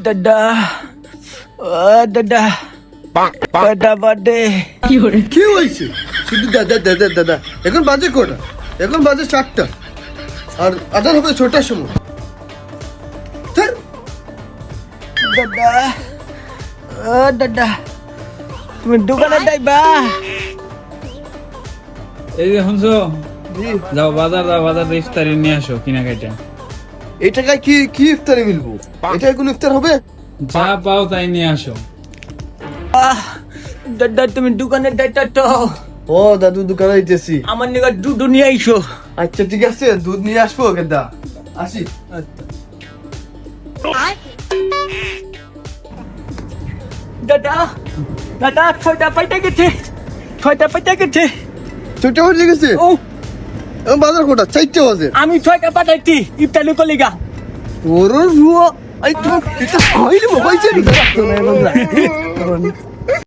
দাদা দাদা দাদা বার্থডে কি হয়েছে? শুধু দাদা দাদা দাদা। এখন বাজে কটা? এখন বাজে 4টা, আর আজান হবে 6টার সময়। ধ্যার। দাদা দাদা তুমি দোকানে যাইবা? এই যে শুনছো, জি। যাও বাজার ইফতারি নিয়ে আসো কিনা খাইটা। এই টাকায় কি কি ইফতারে মিলবো? এটাই কোন ইফতার হবে? যা পাও তাই নিয়ে আসো। দাদা তুমি দোকানে যাইতা তো? ও দাদু দোকানে যাইতেছি। আমার নিকট দুধ নিয়ে আইসো। আচ্ছা ঠিক আছে, দুধ নিয়ে আসবো কেদা। আসি। দাদা দাদা 6টা পাইতে গেছে, 6টা পাইতে গেছে। 6টা বাজে গেছে? ও এখন বাজার কটা? 4টা বাজে। আমি 6টা পাঠাইছি ইফতারি কলিগা। ওর রুয়া। আই তো এটা কইলি হইছে নি?